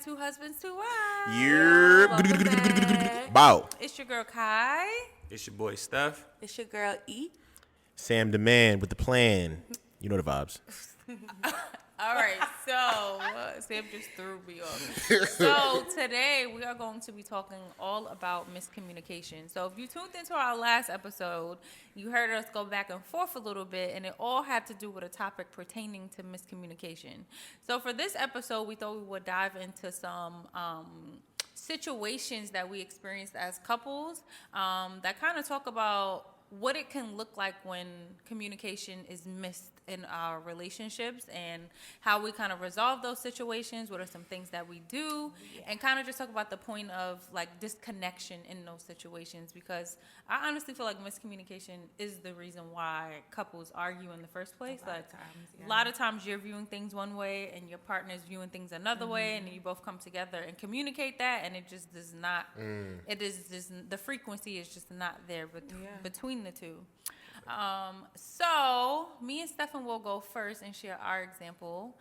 Two Husbands, Two Wives. You're Welcome back. Bow. It's your girl Kai. It's your boy Steph. It's your girl E. Sam the man with the plan. You know the vibes. All right, so Sam just threw me off. So today we are going to be talking all about miscommunication. So if you tuned into our last episode, you heard us go back and forth a little bit, and it all had to do with a topic pertaining to miscommunication. So for this episode, we thought we would dive into some situations that we experienced as couples that kind of talk about what it can look like when communication is missed in our relationships and how we kind of resolve those situations. What are some things that we do, and kind of just talk about the point of like disconnection in those situations, because I honestly feel like miscommunication is the reason why couples argue in the first place. A lot of times you're viewing things one way and your partner's viewing things another way, and then you both come together and communicate that, and it just does not, it is just, the frequency is just not there between the two. So me and Stefan will go first and share our example.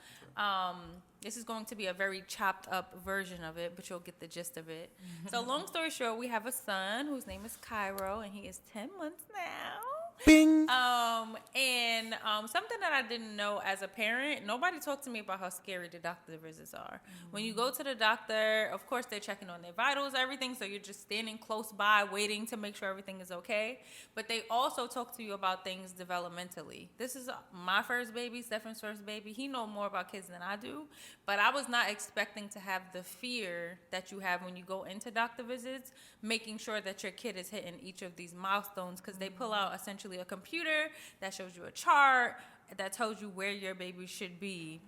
This is going to be a very chopped up version of it, but you'll get the gist of it. So long story short, we have a son whose name is Cairo, and he is 10 months now. Bing. And something that I didn't know as a parent, nobody talked to me about how scary the doctor visits are. When you go to the doctor, of course they're checking on their vitals, everything, so you're just standing close by waiting to make sure everything is okay. But they also talk to you about things developmentally. This is my first baby, Stefan's first baby. He knows more about kids than I do, but I was not expecting to have the fear that you have when you go into doctor visits, making sure that your kid is hitting each of these milestones, because they pull out essentially a computer that shows you a chart that tells you where your baby should be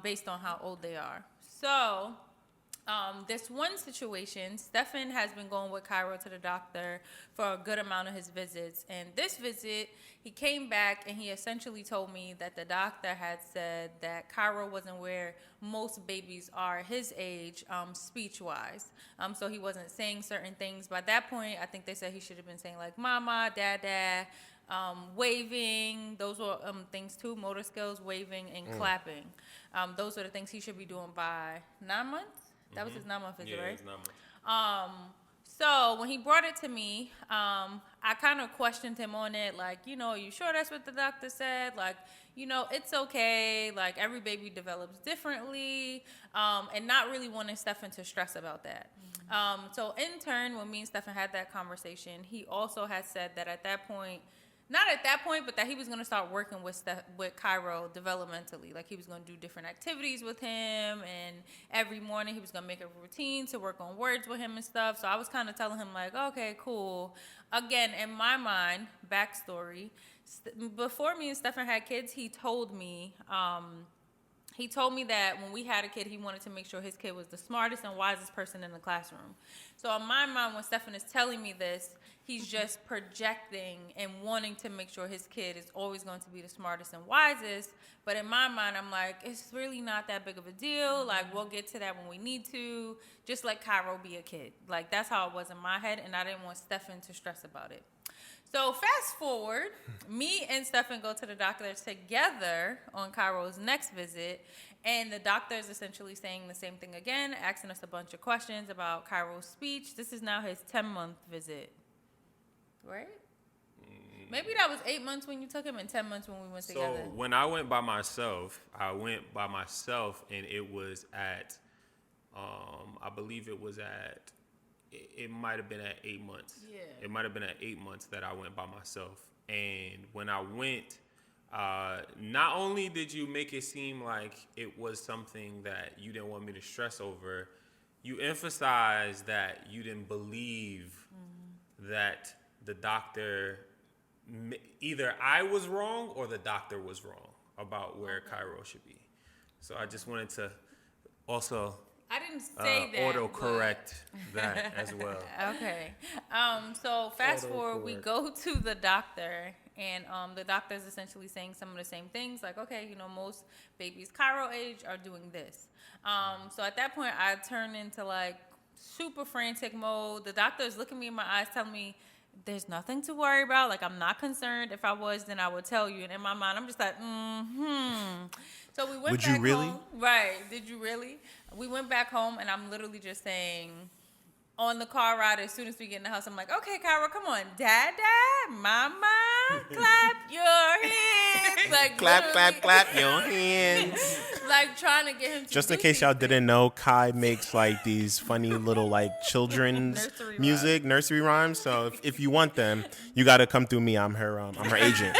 based on how old they are. So this one situation, Stefan has been going with Cairo to the doctor for a good amount of his visits. And this visit, he came back and he essentially told me that the doctor had said that Cairo wasn't where most babies are his age, speech-wise. So he wasn't saying certain things. By that point, I think they said he should have been saying like mama, dada, waving. Those were things too, motor skills, waving and clapping. Those are the things he should be doing by 9 months. That was his 9-month visit, right? Yeah, his 9 months. So when he brought it to me, I kind of questioned him on it. Like, are you sure that's what the doctor said? Like, it's okay. Like, every baby develops differently. And not really wanting Stefan to stress about that. So in turn, when me and Stefan had that conversation, he also had said that at that point, not at that point, but that he was going to start working with Cairo developmentally. Like, he was going to do different activities with him, and every morning he was going to make a routine to work on words with him and stuff. So I was kind of telling him, like, okay, cool. Again, in my mind, backstory, before me and Stefan had kids, he told me that when we had a kid, he wanted to make sure his kid was the smartest and wisest person in the classroom. So in my mind, when Stefan is telling me this, he's just projecting and wanting to make sure his kid is always going to be the smartest and wisest. But in my mind, I'm like, it's really not that big of a deal. Like, we'll get to that when we need to. Just let Cairo be a kid. Like, that's how it was in my head, and I didn't want Stefan to stress about it. So fast forward, me and Stefan go to the doctor together on Cairo's next visit, and the doctor is essentially saying the same thing again, asking us a bunch of questions about Cairo's speech. This is now his 10-month visit, right? Maybe that was 8 months when you took him and 10 months when we went together. So when I went by myself, and it was at, I believe it was at, it might have been at 8 months. Yeah. It might have been at 8 months that I went by myself. And when I went, not only did you make it seem like it was something that you didn't want me to stress over, you emphasized that you didn't believe that the doctor, either I was wrong or the doctor was wrong about where Cairo should be. So I just wanted to also I didn't say that. Auto-correct that as well. Okay. So fast forward, we go to the doctor, and the doctor is essentially saying some of the same things. Like, okay, most babies Cairo age are doing this. So at that point, I turn into like super frantic mode. The doctor is looking me in my eyes, telling me, there's nothing to worry about. Like, I'm not concerned. If I was, then I would tell you. And in my mind, I'm just like, So we went Would back you really? home. Right. Did you really? We went back home, and I'm literally just saying, on the car ride, as soon as we get in the house, I'm like, okay, Kyra, come on. Dad, mama, clap your hands. Like, Clap, clap, literally. clap your hands. Like, trying to get him to Just in do case y'all these didn't know, Kai makes like these funny little like children's Nursery music, nursery rhymes. So if you want them, you got to come through me. I'm her agent.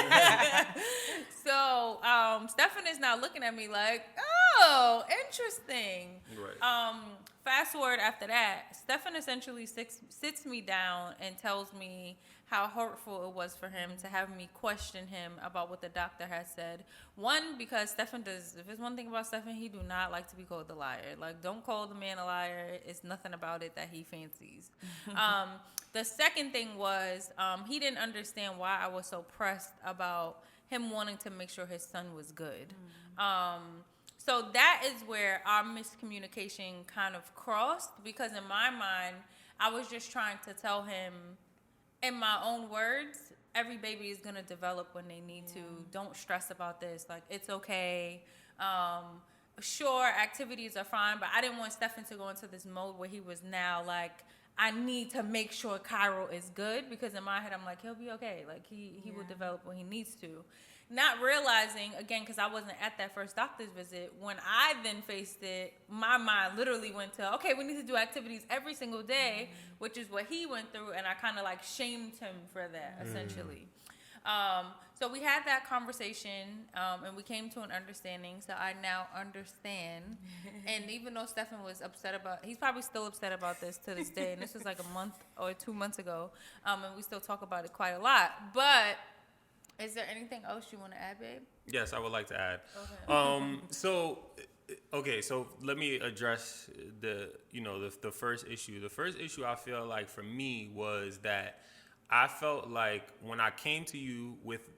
So, Stefan is now looking at me like, oh, interesting. Right. Fast forward after that, Stefan essentially sits me down and tells me how hurtful it was for him to have me question him about what the doctor has said. One, because Stefan does, if there's one thing about Stefan, he do not like to be called a liar. Like, don't call the man a liar. It's nothing about it that he fancies. The second thing was he didn't understand why I was so pressed about him wanting to make sure his son was good. So that is where our miscommunication kind of crossed, because in my mind, I was just trying to tell him, in my own words, every baby is going to develop when they need to. Don't stress about this. Like, it's okay. Sure, activities are fine, but I didn't want Stefan to go into this mode where he was now like, I need to make sure Cairo is good, because in my head, I'm like, he'll be okay. Like, he will develop when he needs to. Not realizing, again, because I wasn't at that first doctor's visit, when I then faced it, my mind literally went to, okay, we need to do activities every single day, which is what he went through, and I kind of like shamed him for that, essentially. So we had that conversation, and we came to an understanding. So I now understand. And even though Stefan was upset about, he's probably still upset about this to this day. And this was like a month or 2 months ago, and we still talk about it quite a lot. But is there anything else you want to add, babe? Yes, I would like to add. Okay. So let me address the first issue. The first issue I feel like for me was that I felt like when I came to you with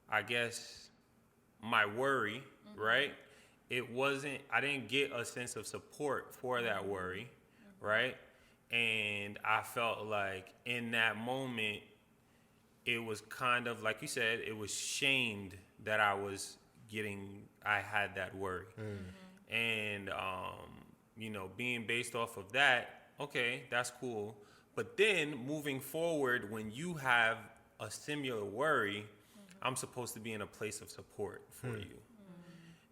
I guess my worry, right? I didn't get a sense of support for that worry, right? And I felt like in that moment, it was kind of, like you said, it was shamed that I had that worry. And, being based off of that, okay, that's cool. But then moving forward, when you have a similar worry, I'm supposed to be in a place of support for you.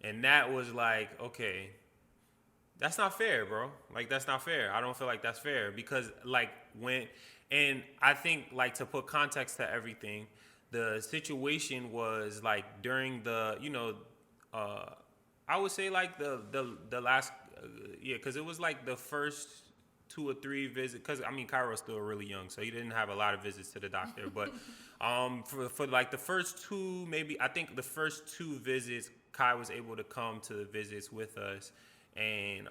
And that was like, okay, that's not fair, bro. Like, that's not fair. I don't feel like that's fair, because and I think, like, to put context to everything, the situation was like during the, I would say like the last, because it was like the first 2 or 3 visits, because I mean Cairo's still really young, so he didn't have a lot of visits to the doctor. But for like the first 2, maybe I think the first 2 visits, Kai was able to come to the visits with us, and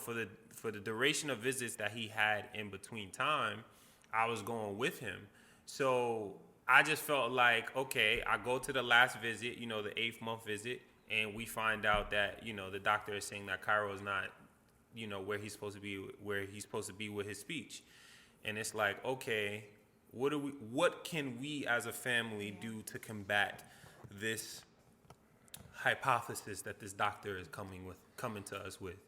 for the duration of visits that he had in between time, I was going with him. So I just felt like, okay, I go to the last visit, the 8th month visit, and we find out that the doctor is saying that Cairo is not where he's supposed to be with his speech. And it's like, okay, what can we as a family do to combat this hypothesis that this doctor is coming to us with?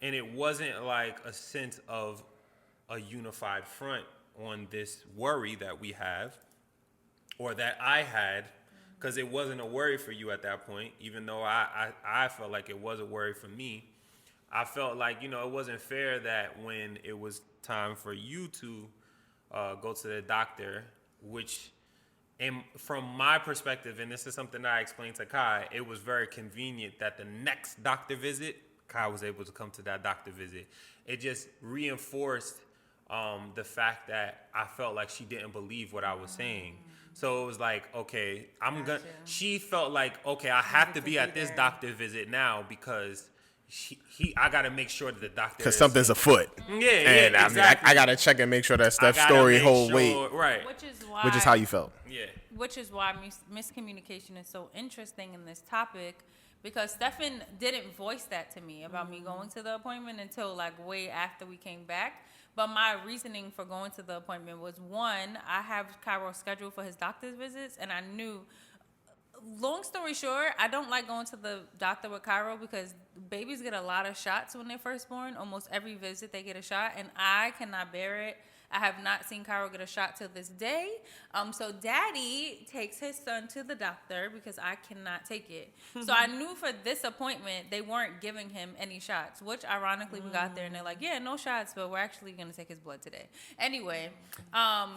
And it wasn't like a sense of a unified front on this worry that we have, or that I had, because it wasn't a worry for you at that point, even though I felt like it was a worry for me. I felt like, it wasn't fair that when it was time for you to go to the doctor, which, from my perspective, and this is something that I explained to Kai, it was very convenient that the next doctor visit, Kai was able to come to that doctor visit. It just reinforced the fact that I felt like she didn't believe what I was saying. So it was like, okay, she felt like, okay, I have to be at this doctor visit now, because I got to make sure that the doctor, because something's afoot. And exactly. I got to check and make sure that Steph's story hold weight. Right. Which is how you felt. Yeah. Which is why miscommunication is so interesting in this topic, because Stefan didn't voice that to me about me going to the appointment until like way after we came back. But my reasoning for going to the appointment was, one, I have Cairo scheduled for his doctor's visits, and I knew. Long story short, I don't like going to the doctor with Cairo because babies get a lot of shots when they're first born. Almost every visit they get a shot, and I cannot bear it. I have not seen Cairo get a shot till this day. So daddy takes his son to the doctor because I cannot take it. So I knew for this appointment, they weren't giving him any shots, which ironically we got there and they're like, yeah, no shots, but we're actually going to take his blood today. Anyway,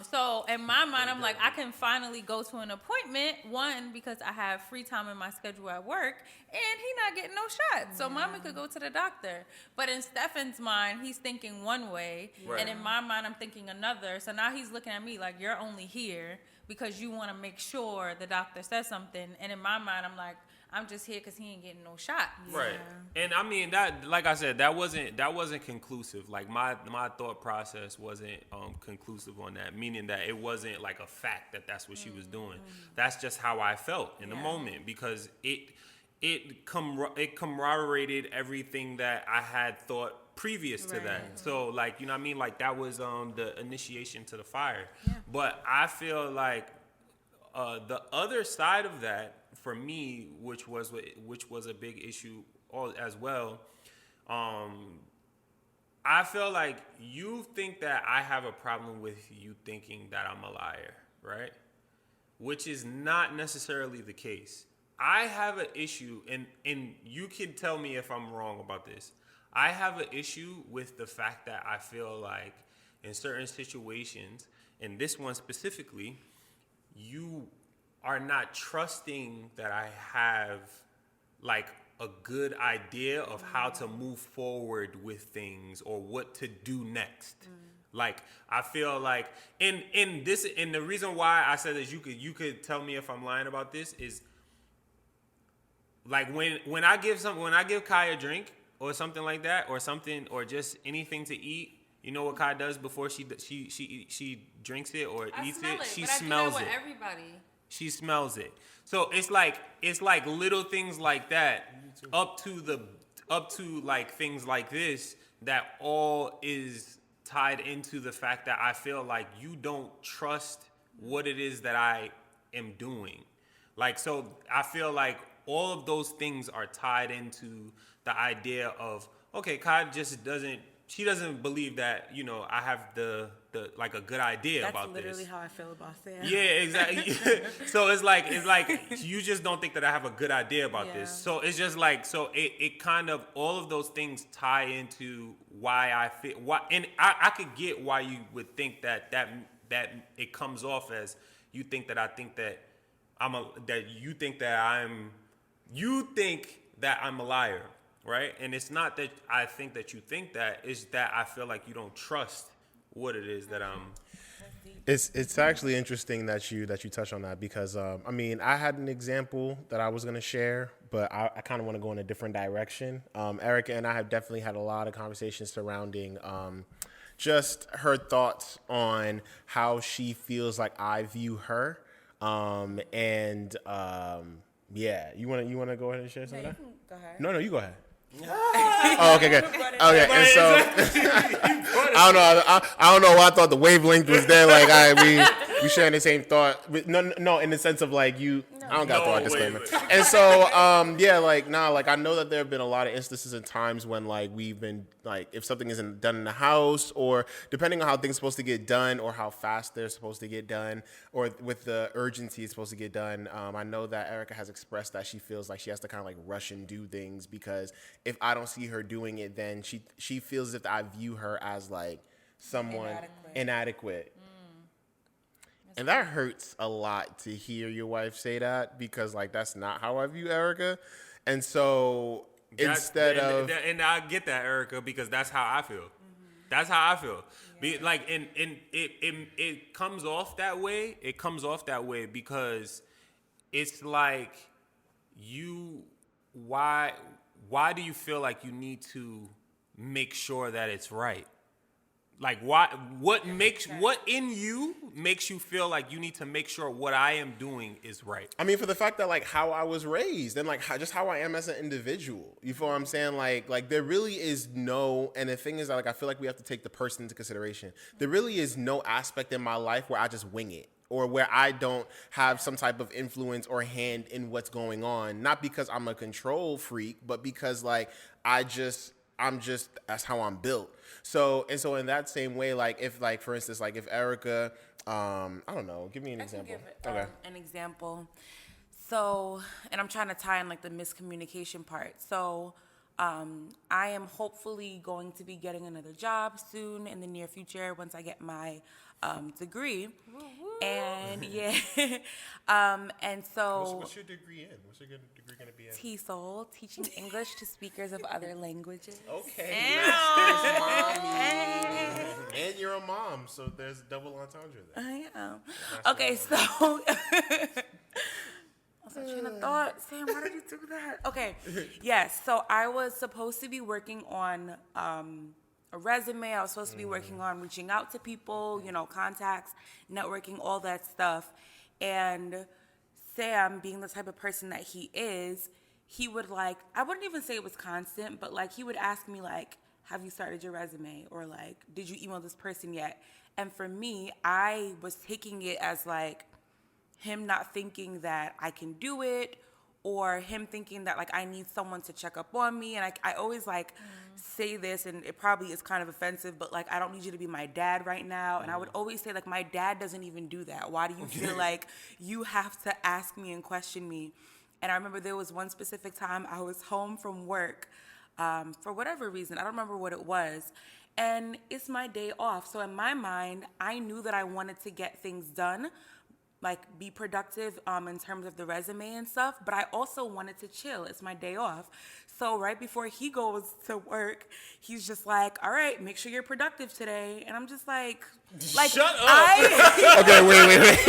so in my mind, I'm like, I can finally go to an appointment, one, because I have free time in my schedule at work, and he not getting no shots. So mommy could go to the doctor. But in Stefan's mind, he's thinking one way, and in my mind, I'm thinking another. So now he's looking at me like, you're only here because you want to make sure the doctor says something. And in my mind, I'm like, I'm just here because he ain't getting no shot. Right. And I mean, that, like I said, that wasn't conclusive. Like my thought process wasn't conclusive on that, meaning that it wasn't like a fact that that's what she was doing. That's just how I felt in the moment, because it corroborated everything that I had thought previous to that. So, like, you know what I mean? Like, that was the initiation to the fire. Yeah. But I feel like the other side of that, for me, which was a big issue as well, I feel like you think that I have a problem with you thinking that I'm a liar, right? Which is not necessarily the case. I have an issue, and you can tell me if I'm wrong about this. I have an issue with the fact that I feel like in certain situations, and this one specifically, you are not trusting that I have like a good idea of how to move forward with things or what to do next. Like, I feel like, and the reason why I said that you could tell me if I'm lying about this is, like, when I give Kai a drink or something like that, or just anything to eat, you know what Kai does before she drinks it or eats it? She smells it. Everybody. She smells it. So it's like little things like that, up to like things like this, that all is tied into the fact that I feel like you don't trust what it is that I am doing. Like, so I feel like all of those things are tied into the idea of, okay, Kai just doesn't believe that, you know, I have the like a good idea about this. That's literally how I feel about Sam. Yeah, exactly. So it's like you just don't think that I have a good idea about this. So it's just like, so it kind of, all of those things tie into why I feel, and I could get why you would think that it comes off as you think that I think that you think that I'm a liar, right? And it's not that I think that you think that, it's that I feel like you don't trust what it is that I'm. It's actually interesting that you touch on that, because I mean, I had an example that I was going to share, but I kind of want to go in a different direction. Erica and I have definitely had a lot of conversations surrounding just her thoughts on how she feels like I view her. Yeah, you want to go ahead and share some of that? Go ahead. No, you go ahead. Oh, okay, good. Okay, and so I don't know why I thought the wavelength was there. Like, we sharing the same thought. No, in the sense of like you. I don't got to throw out disclaimer. And so, like I know that there have been a lot of instances and times when like we've been like, if something isn't done in the house, or depending on how things are supposed to get done or how fast they're supposed to get done, or with the urgency it's supposed to get done. I know that Erica has expressed that she feels like she has to kind of like rush and do things, because if I don't see her doing it, then she feels as if I view her as like someone inadequate. And that hurts a lot to hear your wife say that, because like that's not how I view Erica. And so and I get that, Erica, because that's how I feel. That's how I feel. Yeah. It comes off that way. It comes off that way because it's like why do you feel like you need to make sure that it's right? Like, what in you makes you feel like you need to make sure what I am doing is right? I mean, for the fact that like how I was raised and like just how I am as an individual. You feel what I'm saying? Like there really is no, and the thing is that like I feel like we have to take the person into consideration. There really is no aspect in my life where I just wing it, or where I don't have some type of influence or hand in what's going on. Not because I'm a control freak, but because like I'm just that's how I'm built. So in that same way, like if like for instance, like if Erica, I don't know, give me an example. Give an example. So, and I'm trying to tie in like the miscommunication part. So, I am hopefully going to be getting another job soon in the near future once I get my degree. And yeah, and so. What's your degree in? What's your degree going to be in? TESOL, teaching English to speakers of other languages. Okay. Masters, mommy. And you're a mom, so there's double entendre there. I am. Okay, so. I was trying to thought, Sam, why did you do that? Okay, yes. So I was supposed to be working on a resume. I was supposed to be working on reaching out to people, contacts, networking, all that stuff. And Sam, being the type of person that he is, he would like, I wouldn't even say it was constant, but like he would ask me like, have you started your resume? Or like, did you email this person yet? And for me, I was taking it as like him not thinking that I can do it, or him thinking that like I need someone to check up on me. And I always like say this, and it probably is kind of offensive, but like I don't need you to be my dad right now. And I would always say like my dad doesn't even do that. Why do you feel like you have to ask me and question me? And I remember there was one specific time I was home from work for whatever reason. I don't remember what it was. And it's my day off. So in my mind, I knew that I wanted to get things done, like be productive in terms of the resume and stuff, but I also wanted to chill. It's my day off. So right before he goes to work, he's just like, all right, make sure you're productive today. And I'm just like shut up. Okay, wait.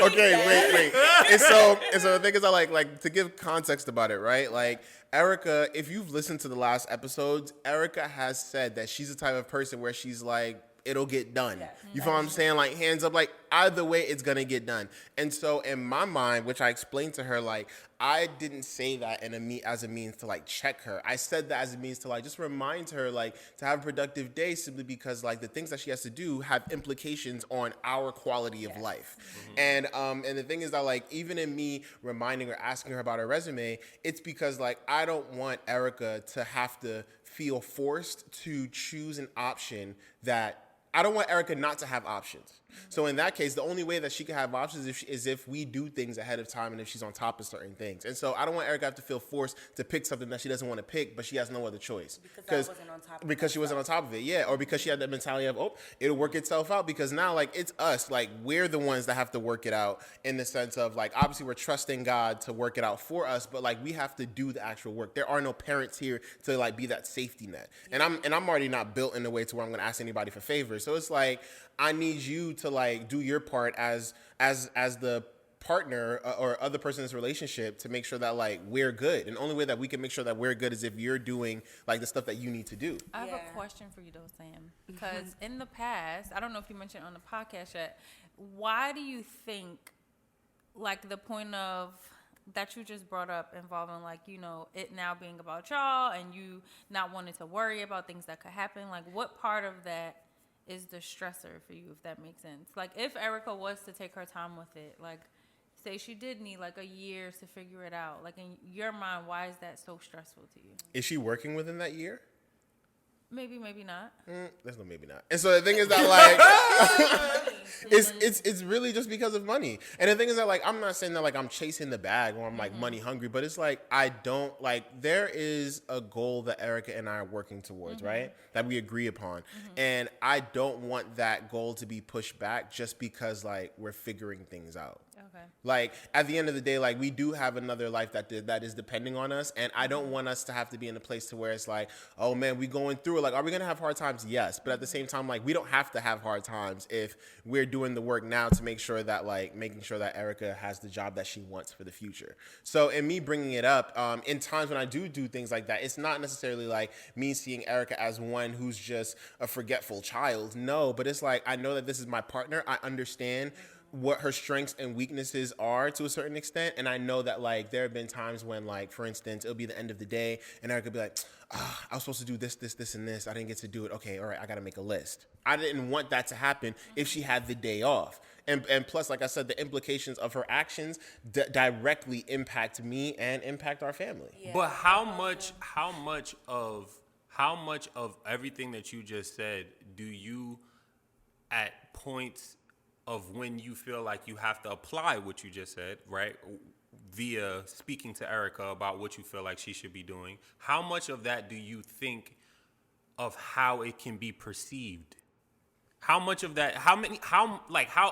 Okay, wait. And so the thing is, I like to give context about it, right? Like Erica, if you've listened to the last episodes, Erica has said that she's the type of person where she's like, it'll get done. Yeah. You feel what I'm saying? Like hands up, like either way, it's gonna get done. And so in my mind, which I explained to her, like I didn't say that as a means to like check her. I said that as a means to like just remind her like to have a productive day, simply because like the things that she has to do have implications on our quality of life. Mm-hmm. And the thing is that like even in me reminding her, asking her about her resume, it's because like I don't want Erica to have to feel forced to choose an option that I don't want Erica not to have options. So in that case, the only way that she can have options is if we do things ahead of time and if she's on top of certain things. And so I don't want Erica to have to feel forced to pick something that she doesn't want to pick, but she has no other choice. Because she wasn't on top of it, yeah. Or because she had that mentality of, it'll work itself out. Because now, like, it's us. Like, we're the ones that have to work it out in the sense of, like, obviously we're trusting God to work it out for us, but, like, we have to do the actual work. There are no parents here to, like, be that safety net. Yeah. And I'm already not built in a way to where I'm going to ask anybody for favors. So it's like, I need you to like do your part as the partner or other person in this relationship to make sure that like we're good. And the only way that we can make sure that we're good is if you're doing like the stuff that you need to do. I have a question for you though, Sam, because in the past, I don't know if you mentioned on the podcast yet, why do you think like the point of that you just brought up involving like, it now being about y'all and you not wanting to worry about things that could happen, like what part of that is the stressor for you, if that makes sense? Like if Erica was to take her time with it, like say she did need like a year to figure it out, like in your mind, why is that so stressful to you? Is she working within that year? Maybe not. There's no maybe not. And so the thing is that like it's really just because of money. And the thing is that like I'm not saying that like I'm chasing the bag or I'm like money hungry, but it's like I don't like there is a goal that Erica and I are working towards, right? That we agree upon. And I don't want that goal to be pushed back just because like we're figuring things out. Okay. Like at the end of the day, like we do have another life that is depending on us, and I don't want us to have to be in a place to where it's like, oh man, we going through it. Like, are we gonna have hard times? Yes, but at the same time, like we don't have to have hard times if we're we're doing the work now to make sure that making sure that Erica has the job that she wants for the future. So in me bringing it up, in times when I do things like that, it's not necessarily like me seeing Erica as one who's just a forgetful child. No, but it's like, I know that this is my partner. I understand what her strengths and weaknesses are to a certain extent. And I know that there have been times when for instance, it'll be the end of the day and Erica will be like, I was supposed to do this, and this. I didn't get to do it. Okay, all right, I got to make a list. I didn't want that to happen if she had the day off. And plus, like I said, the implications of her actions directly impact me and impact our family. Yeah. But how much of everything that you just said do you, at points of when you feel like you have to apply what you just said, right, via speaking to Erica about what you feel like she should be doing, how much of that do you think of how it can be perceived? How much of that, how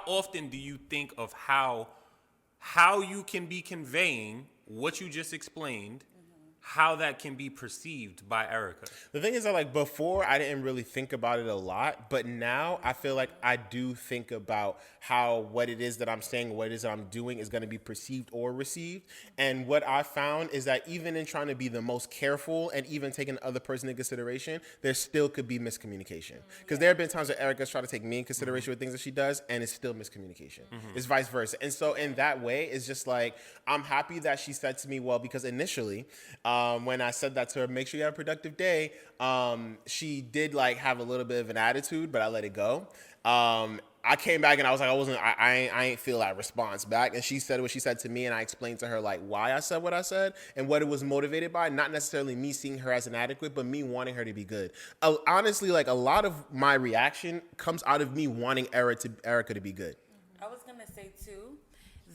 often do you think of how you can be conveying what you just explained, how that can be perceived by Erica? The thing is that before I didn't really think about it a lot, but now I feel like I do think about how what it is that I'm saying, what it is that I'm doing is going to be perceived or received. And what I found is that even in trying to be the most careful and even taking the other person in consideration, there still could be miscommunication. Because there have been times where Erica's tried to take me in consideration with things that she does, and it's still miscommunication. It's vice versa. And so in that way, it's just I'm happy that she said to me, well, because initially, when I said that to her, make sure you have a productive day, she did have a little bit of an attitude, but I let it go. I came back and I was I ain't feel that response back. And she said what she said to me, and I explained to her why I said what I said and what it was motivated by. Not necessarily me seeing her as inadequate, but me wanting her to be good. Honestly, a lot of my reaction comes out of me wanting Erica to be good. I was gonna say too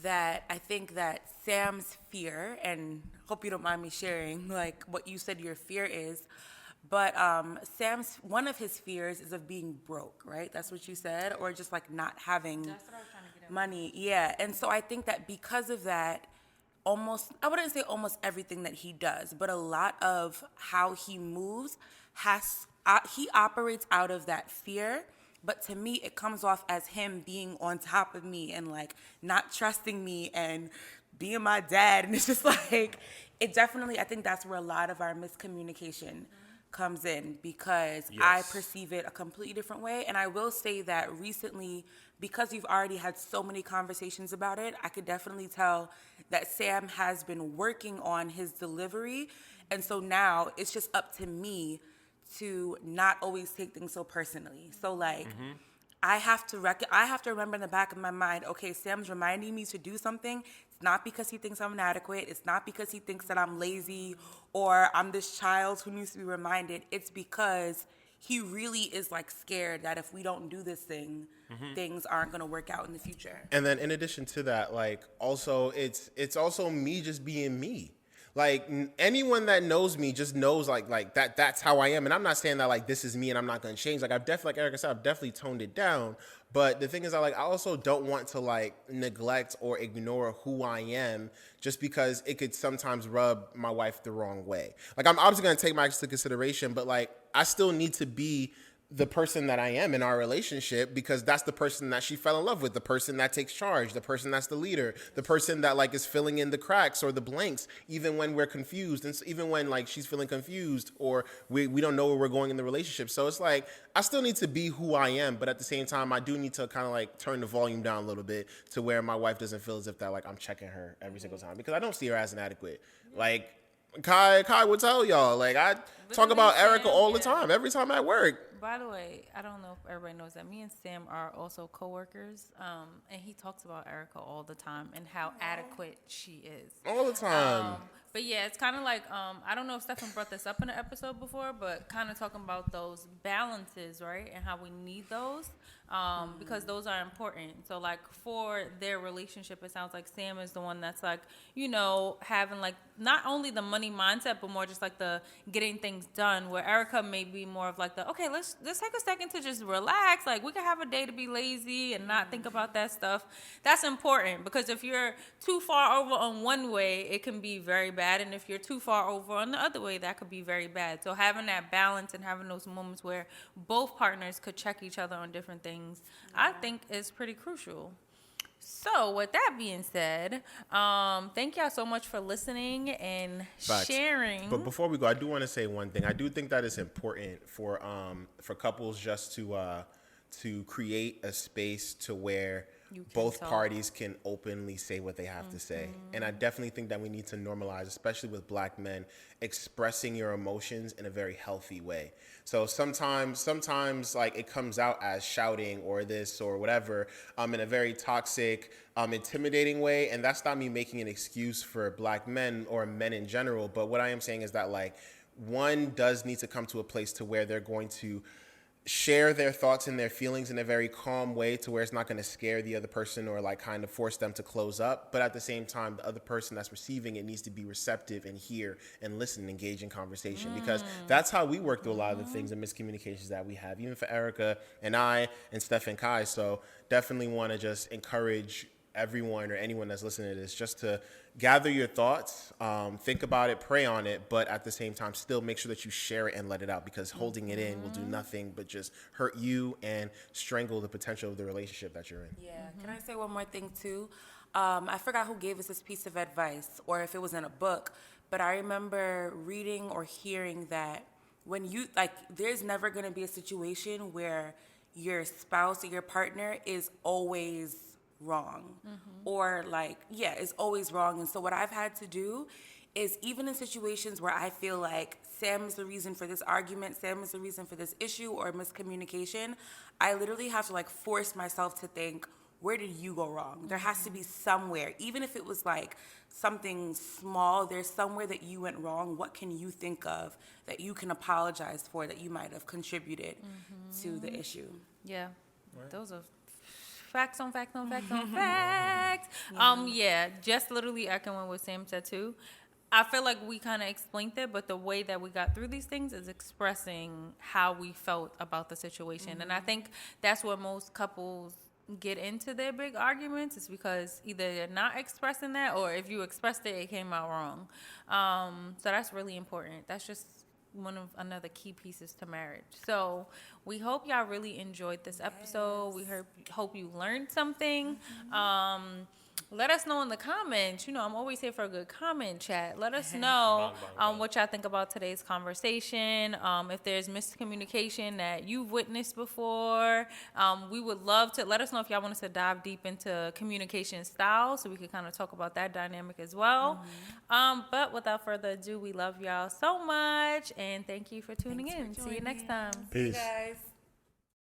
that I think that Sam's fear, and hope you don't mind me sharing what you said your fear is, but Sam's, one of his fears is of being broke, right? That's what you said, or just not having money. Yeah, and so I think that because of that, I wouldn't say almost everything that he does, but a lot of how he moves he operates out of that fear. But to me, it comes off as him being on top of me and not trusting me and being my dad. And it's just it definitely, I think that's where a lot of our miscommunication comes in, because I perceive it a completely different way. And I will say that recently, because we've already had so many conversations about it, I could definitely tell that Sam has been working on his delivery. And so now it's just up to me to not always take things so personally. So I have to remember in the back of my mind, okay, Sam's reminding me to do something. It's not because he thinks I'm inadequate. It's not because he thinks that I'm lazy or I'm this child who needs to be reminded. It's because he really is scared that if we don't do this thing, things aren't going to work out in the future. And then in addition to that, also it's also me just being me. Anyone that knows me just knows that's how I am. And I'm not saying that this is me and I'm not going to change. I've definitely, like Erica said, I've definitely toned it down. But the thing is, I also don't want to neglect or ignore who I am just because it could sometimes rub my wife the wrong way. I'm obviously going to take my actions into consideration, but I still need to be the person that I am in our relationship, because that's the person that she fell in love with, the person that takes charge, the person that's the leader, the person that is filling in the cracks or the blanks, even when we're confused, and even when she's feeling confused or we don't know where we're going in the relationship. So it's I still need to be who I am, but at the same time, I do need to kind of turn the volume down a little bit to where my wife doesn't feel as if that I'm checking her every single time, because I don't see her as inadequate. Kai would tell y'all, I talk about Erica all the time, every time at work. By the way, I don't know if everybody knows that me and Sam are also coworkers, and he talks about Erica all the time and how adequate she is. All the time. But yeah, it's kind of I don't know if Stefan brought this up in an episode before, but kind of talking about those balances, right? And how we need those, because those are important. So for their relationship, it sounds like Sam is the one that's having not only the money mindset, but more just the getting things done, where Erica may be more of okay, let's let's take a second to just relax. Like, we can have a day to be lazy and not think about that stuff. That's important, because if you're too far over on one way, it can be very bad. And if you're too far over on the other way, that could be very bad. So having that balance and having those moments where both partners could check each other on different things, I think is pretty crucial. So, with that being said, thank y'all so much for listening and sharing. But before we go, I do want to say one thing. I do think that it's important for couples just to create a space to where both parties can openly say what they have to say. And I definitely think that we need to normalize, especially with Black men, expressing your emotions in a very healthy way. So sometimes like it comes out as shouting or this or whatever, in a very toxic, intimidating way. And that's not me making an excuse for Black men or men in general. But what I am saying is that, like, one does need to come to a place to where they're going to share their thoughts and their feelings in a very calm way, to where it's not going to scare the other person or like kind of force them to close up. But at the same time, the other person that's receiving it needs to be receptive and hear and listen and engage in conversation, because that's how we work through a lot of the things and miscommunications that we have, even for Erica and I and Steph and Kai. So definitely want to just encourage everyone or anyone that's listening to this just to gather your thoughts, think about it, pray on it, but at the same time still make sure that you share it and let it out, because holding it in will do nothing but just hurt you and strangle the potential of the relationship that you're in. Yeah. Can I say one more thing too? I forgot who gave us this piece of advice or if it was in a book, but I remember reading or hearing that when you, like, there's never going to be a situation where your spouse or your partner is always wrong, or like, is always wrong. And so what I've had to do is, even in situations where I feel like Sam is the reason for this argument, Sam is the reason for this issue or miscommunication, I literally have to like force myself to think, where did you go wrong? There has to be somewhere, even if it was like something small, there's somewhere that you went wrong. What can you think of that you can apologize for, that you might have contributed to the issue? Yeah, those are facts on facts on facts on facts. Just literally echoing what Sam said too. I feel like we kind of explained it, but the way that we got through these things is expressing how we felt about the situation. And I think that's what most couples get into their big arguments, is because either they're not expressing that, or if you expressed it, it came out wrong. So that's really important. That's just one of another key pieces to marriage. So we hope y'all really enjoyed this episode. We hope you learned something. Let us know in the comments. You know, I'm always here for a good comment chat. Let us know what y'all think about today's conversation. If there's miscommunication that you've witnessed before, we would love to let us know if y'all want us to dive deep into communication styles, so we could kind of talk about that dynamic as well. But without further ado, we love y'all so much, and thank you for tuning in. See you next time. Peace. Guys.